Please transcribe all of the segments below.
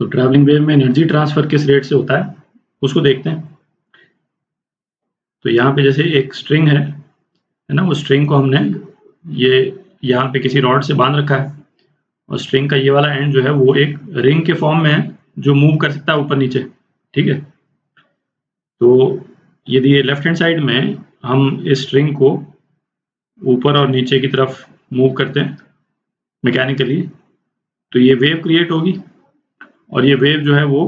तो travelling wave में energy transfer किस रेट से होता है उसको देखते हैं। तो यहाँ पे जैसे एक स्ट्रिंग है ना, उस स्ट्रिंग को हमने ये यहाँ पे किसी रॉड से बांध रखा है और स्ट्रिंग का ये वाला एंड जो है वो एक रिंग के फॉर्म में है जो मूव कर सकता है ऊपर नीचे, ठीक है। तो यदि ये लेफ्ट हैंड साइड में हम इस स्ट्रिंग को ऊपर और नीचे की तरफ मूव करते हैं मैकेनिकली, तो ये वेव क्रिएट होगी और ये वेव जो है वो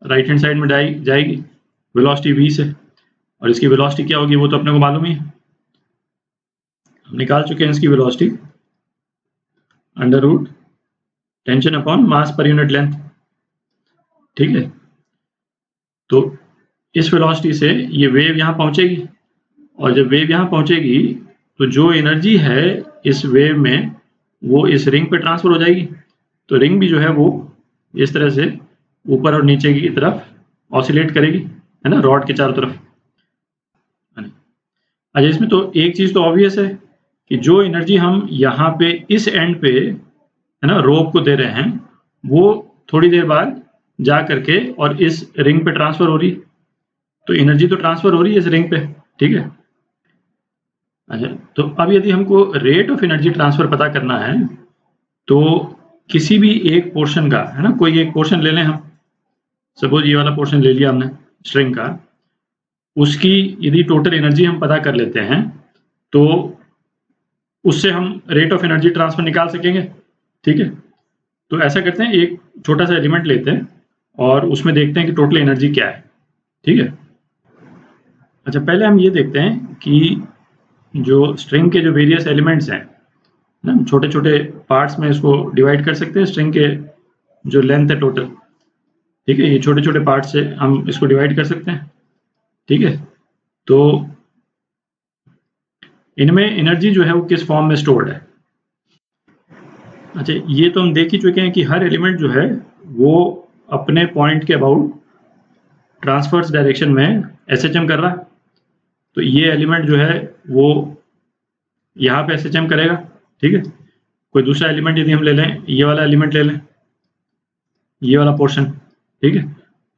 राइट हैंड साइड में जाएगी वेलोसिटी v से, और इसकी वेलोसिटी क्या होगी वो तो अपने को मालूम ही है, हम निकाल चुके हैं इसकी velocity under root tension upon mass per unit length, ठीक है। तो इस वेलोसिटी से ये वेव यहाँ पहुंचेगी और जब वेव यहाँ पहुंचेगी तो जो एनर्जी है इस वेव में वो इस रिंग पे ट्रांसफर हो जाएगी। तो रिंग भी जो है वो इस तरह से ऊपर और नीचे की तरफ ऑसिलेट करेगी, है ना, रॉड के चारों तरफ। अच्छा, इसमें तो एक चीज तो ऑब्वियस है कि जो एनर्जी हम यहाँ पे इस एंड पे, है ना, रोप को दे रहे हैं वो थोड़ी देर बाद जा करके और इस रिंग पे ट्रांसफर हो रही, तो एनर्जी तो ट्रांसफर हो रही है इस रिंग पे, ठीक है। अच्छा, तो अब यदि हमको रेट ऑफ एनर्जी ट्रांसफर पता करना है तो किसी भी एक पोर्शन का, है ना, कोई एक पोर्शन ले लें हम, सपोज ये वाला पोर्शन ले लिया हमने स्ट्रिंग का, उसकी यदि टोटल एनर्जी हम पता कर लेते हैं तो उससे हम रेट ऑफ एनर्जी ट्रांसफर निकाल सकेंगे, ठीक है। तो ऐसा करते हैं, एक छोटा सा एलिमेंट लेते हैं और उसमें देखते हैं कि टोटल एनर्जी क्या है, ठीक है। अच्छा, पहले हम ये देखते हैं कि जो स्ट्रिंग के जो वेरियस एलिमेंट्स हैं ना, छोटे छोटे पार्ट्स में इसको डिवाइड कर सकते हैं, स्ट्रिंग के जो लेंथ है टोटल, ठीक है, ये छोटे छोटे पार्ट से हम इसको डिवाइड कर सकते हैं, ठीक है। तो इनमें एनर्जी जो है वो किस फॉर्म में स्टोर्ड है। अच्छा, ये तो हम देख ही चुके हैं कि हर एलिमेंट जो है वो अपने पॉइंट के अबाउट ट्रांसवर्स डायरेक्शन में एसएचएम कर रहा है। तो ये एलिमेंट जो है वो यहाँ पे एसएचएम करेगा, ठीक है। कोई दूसरा एलिमेंट यदि हम ले लें, ये वाला एलिमेंट ले लें, ये वाला पोर्शन, ठीक है,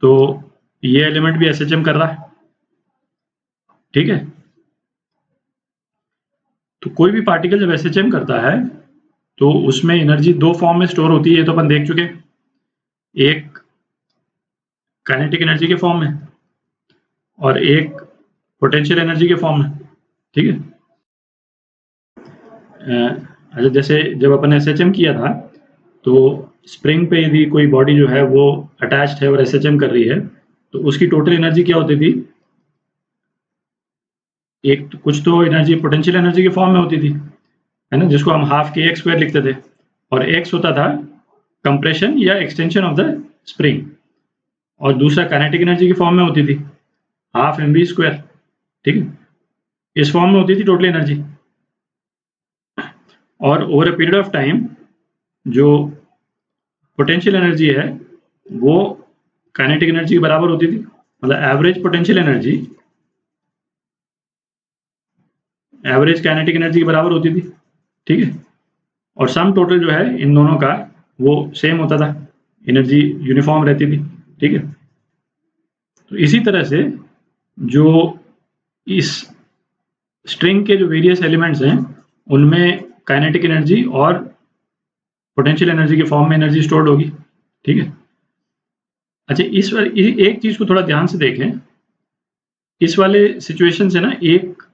तो ये एलिमेंट भी एसएचएम कर रहा है, ठीक है। तो कोई भी पार्टिकल जब एसएचएम करता है तो उसमें एनर्जी दो फॉर्म में स्टोर होती है, ये तो अपन देख चुके, एक काइनेटिक एनर्जी के फॉर्म में और एक पोटेंशियल एनर्जी के फॉर्म में, ठीक है। अच्छा, जैसे जब अपन एसएचएम किया था तो स्प्रिंग पे यदि कोई बॉडी जो है वो अटैच्ड है और एसएचएम कर रही है तो उसकी टोटल एनर्जी क्या होती थी, एक तो कुछ तो एनर्जी पोटेंशियल एनर्जी के फॉर्म में होती थी, है ना, जिसको हम हाफ के एक्स स्क्वायर लिखते थे, और एक्स होता था कंप्रेशन या एक्सटेंशन ऑफ द स्प्रिंग, और दूसरा काइनेटिक एनर्जी की फॉर्म में होती थी हाफ एम बी स्क्वायर, ठीक है। इस फॉर्म में होती थी टोटल एनर्जी, और over a period of time जो पोटेंशियल एनर्जी है वो काइनेटिक एनर्जी के बराबर होती थी, मतलब average potential energy average kinetic energy के बराबर होती थी, ठीक है। और सम टोटल जो है इन दोनों का वो सेम होता था, एनर्जी यूनिफॉर्म रहती थी, ठीक है। तो इसी तरह से जो इस स्ट्रिंग के जो वेरियस एलिमेंट्स हैं उनमें काइनेटिक एनर्जी और पोटेंशियल एनर्जी के फॉर्म में एनर्जी स्टोर्ड होगी, ठीक है। अच्छा, इस एक चीज को थोड़ा ध्यान से देखें, इस वाले सिचुएशन से ना एक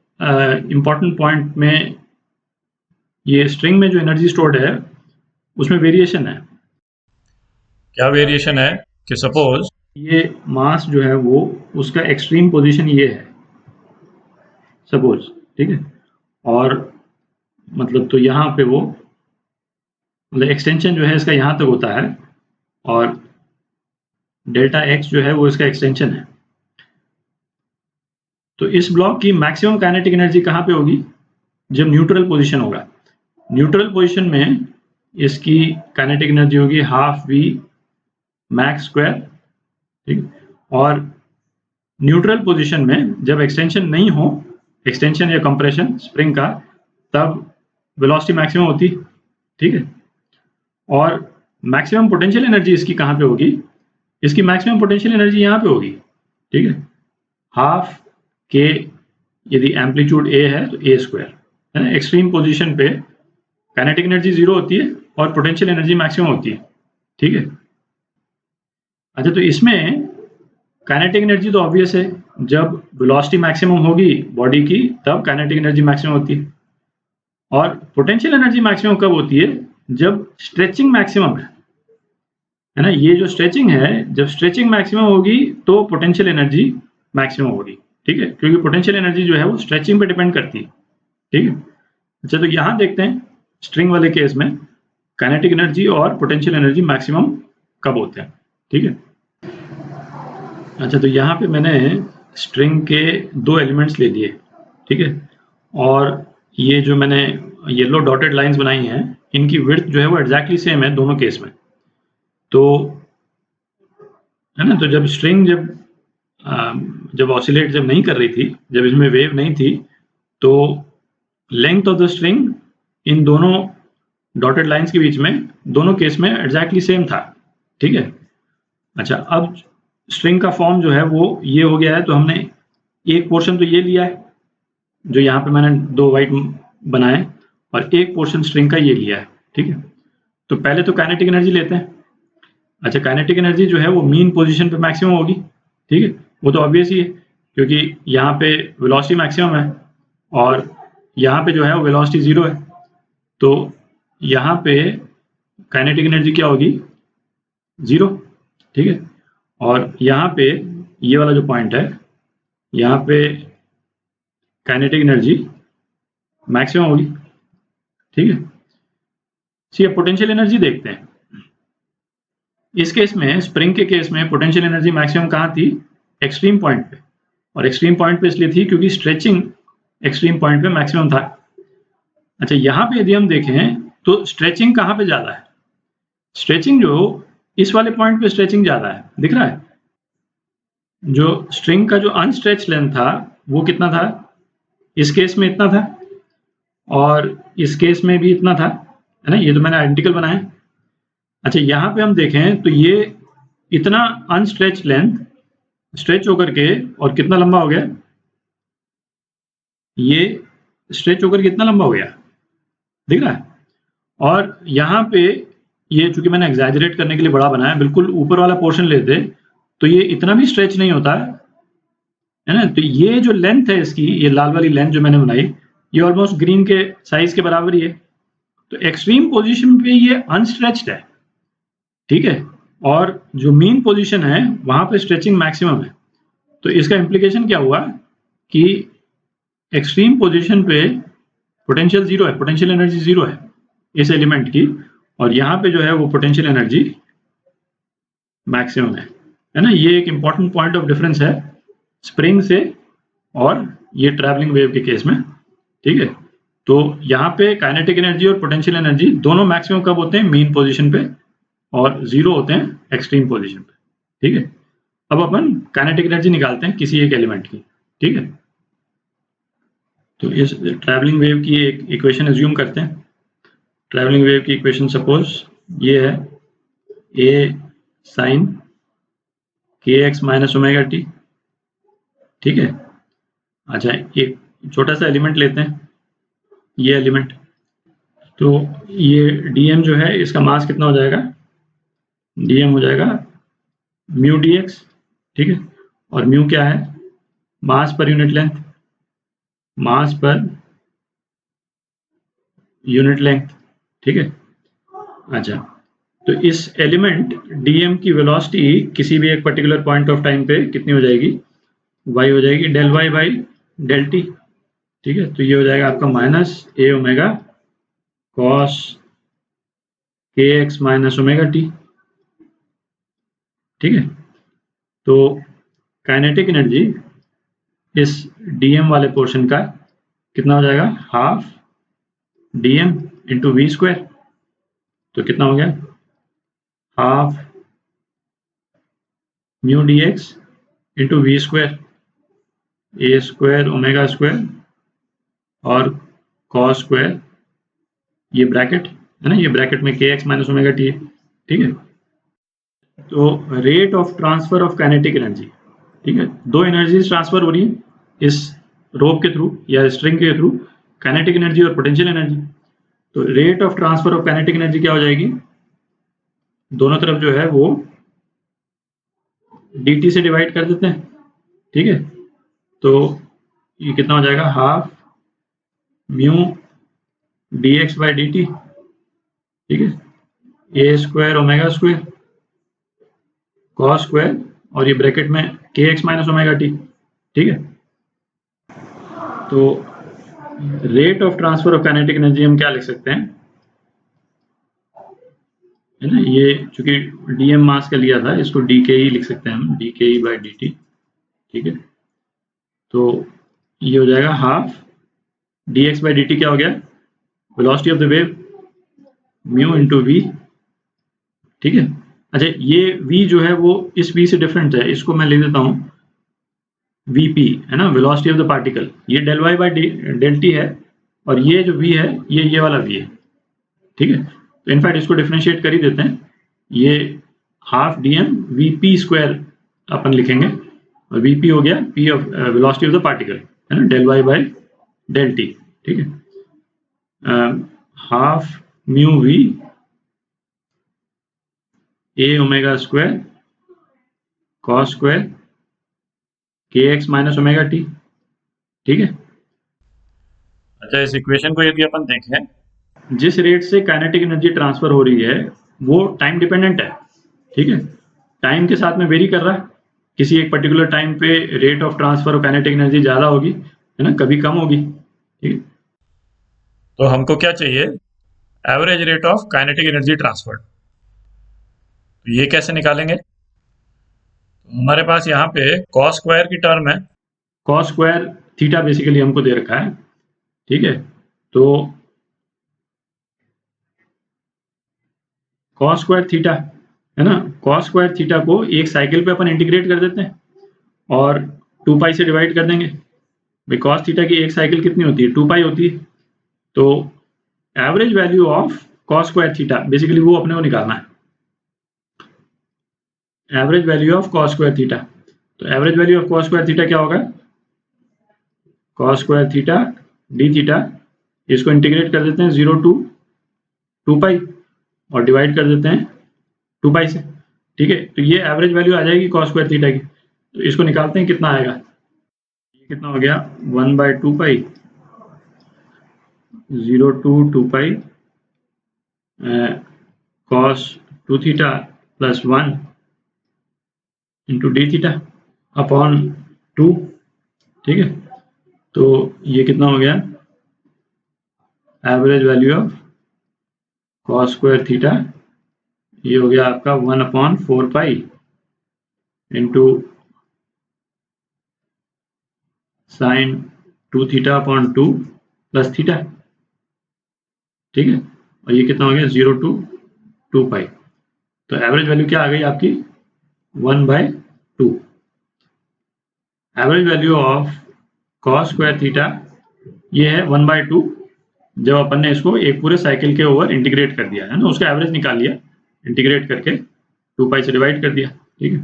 इम्पॉर्टेंट पॉइंट में, ये स्ट्रिंग में जो एनर्जी स्टोर्ड है उसमें वेरिएशन है। क्या वेरिएशन है कि सपोज ये मास जो है वो उसका एक्सट्रीम पोजीशन ये है सपोज, ठीक है, और मतलब तो यहाँ पे वो मतलब एक्सटेंशन जो है इसका यहाँ तक होता है और डेल्टा एक्स जो है वो इसका एक्सटेंशन है। तो इस ब्लॉक की मैक्सिमम काइनेटिक एनर्जी कहाँ पे होगी, जब न्यूट्रल पोजीशन होगा। न्यूट्रल पोजीशन में इसकी काइनेटिक एनर्जी होगी हाफ वी मैक्स स्क्वायर, ठीक। और न्यूट्रल पोजीशन में जब एक्सटेंशन नहीं हो, एक्सटेंशन या कंप्रेशन स्प्रिंग का, तब वेलोसिटी मैक्सिमम होती, ठीक है। और मैक्सिमम पोटेंशियल एनर्जी इसकी कहाँ पे होगी? इसकी मैक्सिमम पोटेंशियल एनर्जी यहाँ पे होगी, ठीक है, हाफ के, यदि एम्पलीट्यूड ए है तो ए स्क्वायर, है ना। एक्सट्रीम पोजीशन पे काइनेटिक एनर्जी 0 होती है और पोटेंशियल एनर्जी मैक्सिमम होती है, ठीक है। अच्छा, तो इसमें काइनेटिक एनर्जी तो ऑब्वियस है, जब वेलोसिटी मैक्सिमम होगी बॉडी की तब काइनेटिक एनर्जी मैक्सिमम होती है। और पोटेंशियल एनर्जी मैक्सिमम कब होती है? जब स्ट्रेचिंग मैक्सिमम है ना। ये जो स्ट्रेचिंग है, जब स्ट्रेचिंग मैक्सिमम होगी तो पोटेंशियल एनर्जी मैक्सिमम होगी, ठीक है, क्योंकि पोटेंशियल एनर्जी जो है वो स्ट्रेचिंग पे डिपेंड करती है, ठीक है। अच्छा, तो यहाँ देखते हैं स्ट्रिंग वाले केस में काइनेटिक एनर्जी और पोटेंशियल एनर्जी मैक्सिमम कब होते हैं, ठीक है। अच्छा, तो यहाँ पे मैंने स्ट्रिंग के 2 एलिमेंट्स ले लिए, ठीक है, और ये जो मैंने येलो डॉटेड लाइंस बनाई हैं इनकी विड्थ जो है वो एग्जैक्टली सेम है दोनों केस में, तो है ना। तो जब स्ट्रिंग जब ऑसिलेट जब नहीं कर रही थी, जब इसमें वेव नहीं थी, तो length of the string in दोनों डॉटेड लाइंस के बीच में दोनों केस में एग्जैक्टली सेम था, ठीक है। अच्छा, अब स्ट्रिंग का फॉर्म जो है वो ये हो गया है, तो हमने एक पोर्शन तो ये लिया है जो यहाँ पे मैंने 2 वाइट बनाए, और एक पोर्शन स्ट्रिंग का ये लिया है, ठीक है। तो पहले तो काइनेटिक एनर्जी लेते हैं। अच्छा, काइनेटिक एनर्जी जो है वो मीन पोजीशन पे मैक्सिमम होगी, ठीक है, वो तो ऑब्वियस ही है क्योंकि यहाँ पे वेलोसिटी मैक्सिमम है और यहाँ पे जो है वो वेलोसिटी 0 है, तो यहाँ पे काइनेटिक एनर्जी क्या होगी? 0, ठीक है। और यहाँ पे ये वाला जो पॉइंट है, यहाँ पे काइनेटिक एनर्जी मैक्सिमम होगी, ठीक है। चलिए पोटेंशियल एनर्जी देखते हैं। इस केस में, स्प्रिंग के केस में पोटेंशियल एनर्जी मैक्सिमम कहाँ थी? एक्सट्रीम पॉइंट पे, और एक्सट्रीम पॉइंट पे इसलिए थी क्योंकि स्ट्रेचिंग एक्सट्रीम पॉइंट पे मैक्सिमम था। अच्छा, यहाँ पे यदि हम देखें तो स्ट्रेचिंग कहाँ पे ज़्यादा है? स्ट्रेचिंग जो इस वाले पॉइंट पे स्ट्रेचिंग ज़्यादा है, दिख रहा है। जो स्ट्रिंग का जो अनस्ट्रेच लेंथ था वो कितना था? इस केस में इतना था और इस केस में भी इतना था, है ना। ये तो मैंने आइडेंटिकल बनाए। अच्छा, यहाँ पे हम देखें तो ये इतना अनस्ट्रेच लेंथ स्ट्रेच होकर के और कितना लंबा हो गया? ये स्ट्रेच होकर कितना लंबा हो गया, दिख रहा है। और यहाँ पे ये चूंकि मैंने एग्जैजरेट करने के लिए बड़ा बनाया, बिल्कुल ऊपर वाला पोर्शन लेते तो ये इतना भी स्ट्रेच नहीं होता है ना। तो ये जो लेंथ है इसकी, ये लाल वाली लेंथ जो मैंने बनाई, ये ऑलमोस्ट ग्रीन के साइज के बराबर ही है। तो एक्सट्रीम पोजीशन पे ये अनस्ट्रेच्ड है, ठीक है, और जो मीन पोजीशन है वहां पे स्ट्रेचिंग मैक्सिमम है। तो इसका इम्प्लीकेशन क्या हुआ कि एक्सट्रीम पोजीशन पे पोटेंशियल 0 है, पोटेंशियल एनर्जी 0 है इस एलिमेंट की, और यहाँ पे जो है वो पोटेंशियल एनर्जी मैक्सिमम है ना। ये एक इंपॉर्टेंट पॉइंट ऑफ डिफरेंस है स्प्रिंग से और ये ट्रैवलिंग वेव के केस में, ठीक है। तो यहाँ पे काइनेटिक एनर्जी और पोटेंशियल एनर्जी दोनों मैक्सिमम कब होते हैं? मीन पोजीशन पे, और 0 होते हैं एक्सट्रीम पोजीशन पे, ठीक है। अब अपन काइनेटिक एनर्जी निकालते हैं किसी एक एलिमेंट की, ठीक है। तो इस ट्रैवलिंग वेव की एक इक्वेशन एज्यूम करते हैं। ट्रैवलिंग वेव की इक्वेशन सपोज ये है a sin kx minus omega T, ठीक है। अच्छा, एक छोटा सा एलिमेंट लेते हैं, ये एलिमेंट, तो ये dm जो है इसका मास कितना हो जाएगा? dm हो जाएगा म्यू dx, ठीक है। और म्यू क्या है? मास पर यूनिट लेंथ, मास पर यूनिट लेंथ, ठीक है। अच्छा, तो इस एलिमेंट dm की वेलोसिटी किसी भी एक पर्टिकुलर पॉइंट ऑफ टाइम पे कितनी हो जाएगी? y हो जाएगी del y by del T, ठीक है। तो ये हो जाएगा आपका minus a omega cos kx minus omega T, ठीक है। तो काइनेटिक एनर्जी इस dm वाले पोर्शन का कितना हो जाएगा? Half dm into V square, तो कितना हो गया? Half mu dx into V square, A square omega square और कॉस स्क्वायर, ये ब्रैकेट है ना, ये ब्रैकेट में kx माइनस ओमेगा टी है, ठीक है। तो rate of transfer of kinetic energy, ठीक है, दो एनर्जीज ट्रांसफर हो रही है इस रोप के थ्रू या स्ट्रिंग के थ्रू, काइनेटिक एनर्जी और पोटेंशियल एनर्जी। तो rate of transfer of kinetic energy क्या हो जाएगी, दोनों तरफ जो है वो dt से डिवाइड कर देते हैं, ठीक है। तो ये कितना हो जाएगा, half mu dx by dt, ठीक है, a square omega square cos square और ये ब्रैकेट में kx माइनस ओमेगा टी, ठीक है। तो rate of transfer of kinetic energy हम क्या लिख सकते हैं, है ना, ये चूंकि dm मास का लिया था, इसको dke लिख सकते हैं हम, dke बाई dt, ठीक है। तो ये हो जाएगा हाफ dx बाई dt, क्या हो गया, velocity of the wave mu into v, ठीक है। अच्छा, ये v जो है वो इस v से डिफरेंट है, इसको मैं लिख देता हूँ vp, है ना, वेलोसिटी ऑफ द पार्टिकल। ये del y by del t है और ये जो v है ये वाला v है, ठीक है। तो इनफैक्ट इसको डिफरेंशिएट कर ही देते हैं, ये हाफ dm vp स्क्वायर अपन लिखेंगे और vp हो गया p of velocity of the particle, है ना, del y by del T, ठीक है। Half mu v a omega square cos square kx minus omega T, ठीक है। अच्छा, इस इक्वेशन को यदि अपन देखें, जिस रेट से काइनेटिक एनर्जी ट्रांसफर हो रही है वो टाइम डिपेंडेंट है, ठीक है, टाइम के साथ में वेरी कर रहा है। किसी एक पर्टिकुलर टाइम पे rate of transfer of kinetic energy ज्यादा होगी, है ना, कभी कम होगी, ठीक है। तो हमको क्या चाहिए, average rate of kinetic energy transfer. तो ये कैसे निकालेंगे, तो हमारे पास यहाँ पे कॉस स्क्वायर की टर्म है, कॉस स्क्वायर थीटा बेसिकली हमको दे रखा है, ठीक है। तो कॉस स्क्वायर थीटा, है ना, कॉस स्क्वायर थीटा को एक साइकिल पे अपन इंटीग्रेट कर देते हैं और 2 पाई से डिवाइड कर देंगे। भाई कॉस थीटा की एक साइकिल कितनी होती है, 2 पाई होती है। तो average value of cos square theta basically वो अपने को निकालना है, average value of cos square theta. तो average value of cos square theta क्या होगा, cos square theta d theta, इसको इंटीग्रेट कर देते हैं 0 टू 2 पाई और डिवाइड कर देते हैं 2 पाई से, ठीक है। तो ये एवरेज वैल्यू आ जाएगी कॉस स्क्वायर थीटा की। तो इसको निकालते हैं, कितना आएगा, ये कितना हो गया, 1/2 pi 0 to 2 pi cos 2 theta plus 1 into d theta upon 2, ठीक है। तो ये कितना हो गया, average value of cos square theta, ये हो गया आपका 1/4 pi into sine 2 theta upon 2 plus theta, ठीक है। और ये कितना हो गया, 0 टू 2 पाई। तो एवरेज वैल्यू क्या आ गई आपकी, 1/2। Average value of cos square theta ये है 1/2, जब अपन ने इसको एक पूरे साइकिल के ओवर इंटीग्रेट कर दिया, है ना, उसका एवरेज निकाल लिया इंटीग्रेट करके, 2 पाई से डिवाइड कर दिया, ठीक है।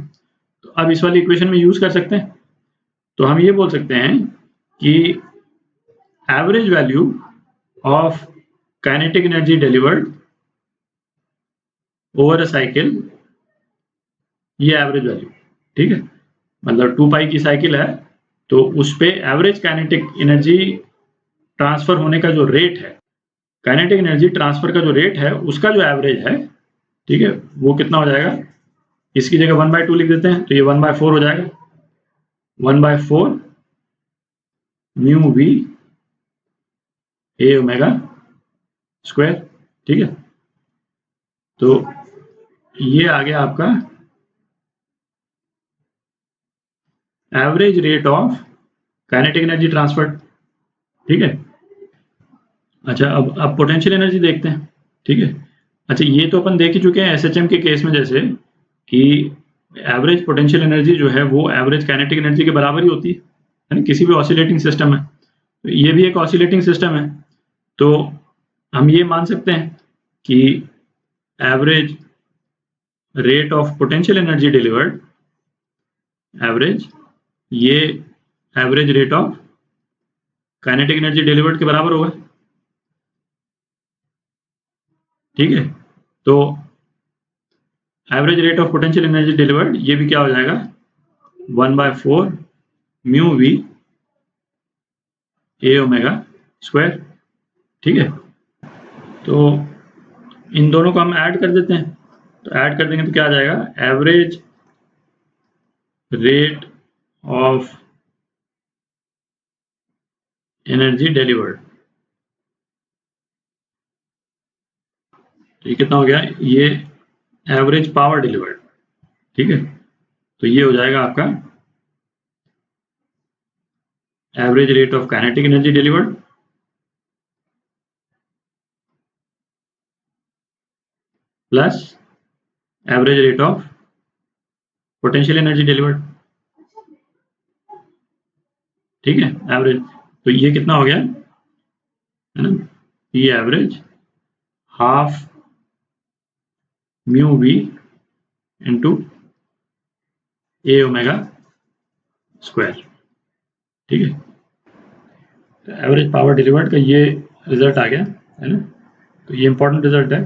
तो अब इस वाली इक्वेशन में यूज कर सकते हैं। तो हम ये बोल सकते हैं कि average value of kinetic energy delivered over a cycle, ये एवरेज वैल्यू, ठीक है। मतलब 2 पाई की साइकिल है तो उस पे एवरेज काइनेटिक एनर्जी ट्रांसफर होने का जो रेट है, काइनेटिक एनर्जी ट्रांसफर का जो रेट है उसका जो एवरेज है, ठीक है, वो कितना हो जाएगा, इसकी जगह 1/2 लिख देते हैं तो ये 1/4 हो जाएगा, 1/4 mu v a omega square, ठीक है। तो ये आ गया आपका average rate of kinetic energy transfer, ठीक है। अच्छा, अब पोटेंशियल एनर्जी देखते हैं, ठीक है। अच्छा, ये तो अपन देख ही चुके हैं एसएचएम के केस में, जैसे कि एवरेज पोटेंशियल एनर्जी जो है वो एवरेज काइनेटिक एनर्जी के बराबर ही होती है ना, किसी भी ऑसिलेटिंग सिस्टम में। तो ये भी एक ऑसिलेटिंग सिस्टम है, तो हम ये मान सकते हैं कि average rate of potential energy delivered average, ये average rate of kinetic energy delivered के बराबर होगा। ठीक है, तो average rate of potential energy delivered ये भी क्या हो जाएगा 1/4 mu v a omega square. ठीक है, तो इन दोनों को हम ऐड कर देते हैं, तो ऐड कर देंगे तो क्या आ जाएगा average rate of energy delivered. तो ये कितना हो गया, ये एवरेज पावर डिलीवर्ड। ठीक है, तो ये हो जाएगा आपका average rate of kinetic energy delivered plus average rate of potential energy delivered. ठीक है, एवरेज, तो ये कितना हो गया है ना, ये average half mu v into a omega square. ठीक है, तो एवरेज पावर डिलीवर्ड का ये रिजल्ट आ गया है ना, तो ये इंपॉर्टेंट रिजल्ट है।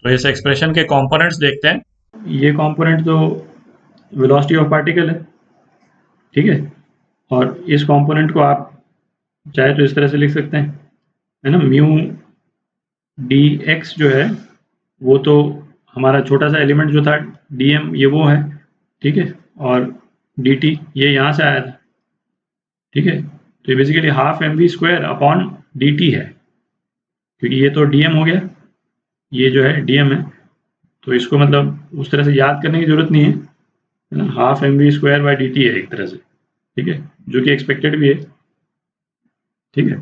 तो इस एक्सप्रेशन के कंपोनेंट्स देखते हैं। ये कंपोनेंट तो वेलोसिटी ऑफ पार्टिकल है। ठीक है, और इस कंपोनेंट को आप चाहे तो इस तरह से लिख सकते हैं, है ना, म्यू डी एक्स जो है वो तो हमारा छोटा सा एलिमेंट जो था डीएम, ये वो है। ठीक है, और डी टी ये यहाँ से आया था। ठीक है, तो ये basically half m v square upon d t है, क्योंकि ये तो डीएम हो गया, ये जो है डीएम है, तो इसको मतलब उस तरह से याद करने की जरूरत नहीं है ना, half m v square by d t है एक तरह से। ठीक है, जो कि एक्सपेक्टेड भी है। ठीक है,